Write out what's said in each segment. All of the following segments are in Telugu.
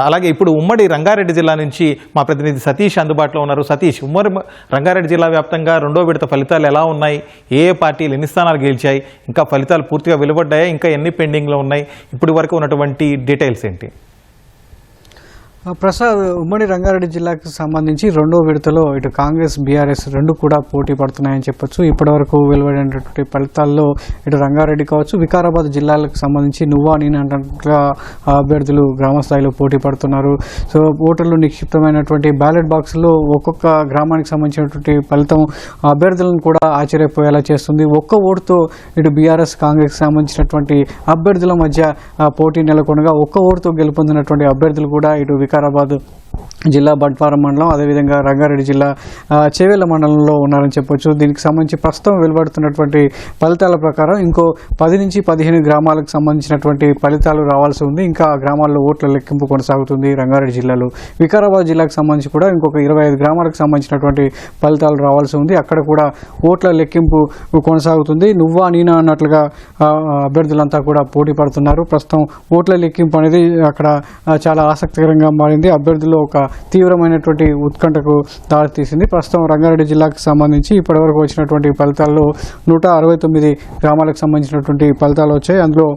అలాగే ఇప్పుడు ఉమ్మడి రంగారెడ్డి జిల్లా నుంచి మా ప్రతినిధి సతీష్ అందుబాటులో ఉన్నారు. సతీష్, ఉమ్మడి రంగారెడ్డి జిల్లా వ్యాప్తంగా రెండో విడత ఫలితాలు ఎలా ఉన్నాయి? ఏ పార్టీలు ఎన్ని స్థానాలు గెలిచాయి? ఇంకా ఫలితాలు పూర్తిగా వెలువడ్డాయా? ఇంకా ఎన్ని పెండింగ్లో ఉన్నాయి? ఇప్పటి వరకు ఉన్నటువంటి డీటెయిల్స్ ఏంటి? ప్రసాద్, ఉమ్మడి రంగారెడ్డి జిల్లాకు సంబంధించి రెండో విడతలో ఇటు కాంగ్రెస్ బీఆర్ఎస్ రెండు కూడా పోటీ పడుతున్నాయని చెప్పొచ్చు. ఇప్పటివరకు వెలువడినటువంటి ఫలితాల్లో ఇటు రంగారెడ్డి కావచ్చు, వికారాబాద్ జిల్లాలకు సంబంధించి నువ్వా నేను అన్నట్టుగా అభ్యర్థులు గ్రామ స్థాయిలో పోటీ పడుతున్నారు. సో ఓటర్లు నిక్షిప్తమైనటువంటి బ్యాలెట్ బాక్స్లో ఒక్కొక్క గ్రామానికి సంబంధించినటువంటి ఫలితం అభ్యర్థులను కూడా ఆశ్చర్యపోయేలా చేస్తుంది. ఒక్క ఓటుతో ఇటు బీఆర్ఎస్ కాంగ్రెస్ సంబంధించినటువంటి అభ్యర్థుల మధ్య పోటీ నెలకొనగా ఒక్క ఓటుతో గెలుపొందినటువంటి అభ్యర్థులు కూడా ఇటు వికారాబాద్ జిల్లా బంట్వారం మండలం, అదేవిధంగా రంగారెడ్డి జిల్లా చేవెళ్ల మండలంలో ఉన్నారని చెప్పొచ్చు. దీనికి సంబంధించి ప్రస్తుతం వెలువడుతున్నటువంటి ఫలితాల ప్రకారం ఇంకో 10 నుంచి 15 గ్రామాలకు సంబంధించినటువంటి ఫలితాలు రావాల్సి ఉంది. ఇంకా ఆ గ్రామాల్లో ఓట్ల లెక్కింపు కొనసాగుతుంది రంగారెడ్డి జిల్లాలో. వికారాబాద్ జిల్లాకు సంబంధించి కూడా ఇంకొక 25 గ్రామాలకు సంబంధించినటువంటి ఫలితాలు రావాల్సి ఉంది. అక్కడ కూడా ఓట్ల లెక్కింపు కొనసాగుతుంది. నువ్వా నీనా అన్నట్లుగా అభ్యర్థులంతా కూడా పోటీ పడుతున్నారు. ప్రస్తుతం ఓట్ల లెక్కింపు అనేది అక్కడ చాలా ఆసక్తికరంగా మారింది. అభ్యర్థుల్లో ఒక తీవ్రమైనటువంటి ఉత్కంఠకు దారితీసింది. ప్రస్తుతం రంగారెడ్డి జిల్లాకు సంబంధించి ఇప్పటివరకు వచ్చినటువంటి ఫలితాల్లో 169 గ్రామాలకు సంబంధించినటువంటి ఫలితాలు వచ్చాయి. అందులో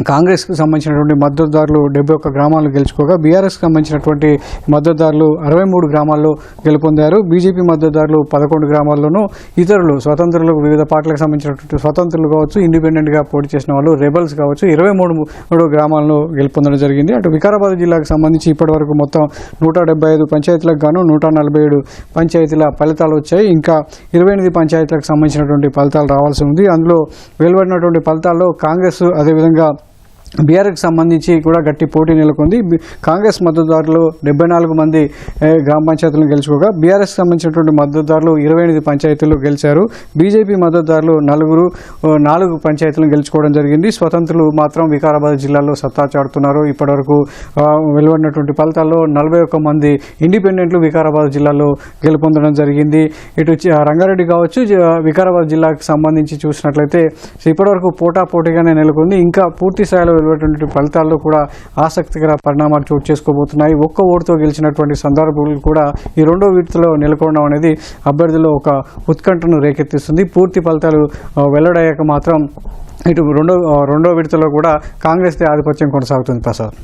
కాంగ్రెస్కి సంబంధించినటువంటి మద్దతుదారులు 71 గ్రామాలు గెలుచుకోగా బీఆర్ఎస్కి సంబంధించినటువంటి మద్దతుదారులు 63 గ్రామాల్లో గెలుపొందారు. బీజేపీ మద్దతుదారులు 11 గ్రామాల్లోనూ, ఇతరులు స్వతంత్రులు, వివిధ పార్టీలకు సంబంధించినటువంటి స్వతంత్రులు కావచ్చు, ఇండిపెండెంట్గా పోటీ చేసిన వాళ్ళు, రెబల్స్ కావచ్చు, 23 గ్రామాలను గెలుపొందడం జరిగింది. అటు వికారాబాద్ జిల్లాకు సంబంధించి ఇప్పటివరకు మొత్తం 175 పంచాయతీలకు గాను 147 పంచాయతీల ఫలితాలు వచ్చాయి. ఇంకా 28 పంచాయతీలకు సంబంధించినటువంటి ఫలితాలు రావాల్సి ఉంది. అందులో వెలువడినటువంటి ఫలితాల్లో కాంగ్రెస్ అదేవిధంగా బీఆర్ఎస్కి సంబంధించి కూడా గట్టి పోటీ నెలకొంది. కాంగ్రెస్ మద్దతుదారులు 74 మంది గ్రామ పంచాయతీలను గెలుచుకోగా బీఆర్ఎస్కి సంబంధించినటువంటి మద్దతుదారులు 28 పంచాయతీలు గెలిచారు. బీజేపీ మద్దతుదారులు 4 పంచాయతీలను గెలుచుకోవడం జరిగింది. స్వతంత్రులు మాత్రం వికారాబాద్ జిల్లాలో సత్తా చాటుతున్నారు. ఇప్పటివరకు వెలువడినటువంటి ఫలితాల్లో 41 మంది ఇండిపెండెంట్లు వికారాబాద్ జిల్లాలో గెలుపొందడం జరిగింది. ఇటు రంగారెడ్డి కావచ్చు, వికారాబాద్ జిల్లాకు సంబంధించి చూసినట్లయితే ఇప్పటివరకు పోటాపోటీగానే నెలకొంది. ఇంకా పూర్తి స్థాయిలో వెలువడినటువంటి ఫలితాల్లో కూడా ఆసక్తికర పరిణామాలు చోటు చేసుకోబోతున్నాయి. ఒక్క ఓటుతో గెలిచినటువంటి సందర్భాలు కూడా ఈ రెండో విడతలో నెలకొనడం అనేది అభ్యర్థుల్లో ఒక ఉత్కంఠను రేకెత్తిస్తుంది. పూర్తి ఫలితాలు వెల్లడయ్యాక మాత్రం ఇటు రెండో విడతలో కూడా కాంగ్రెస్ ఆధిపత్యం కొనసాగుతుంది. ప్రసాద్.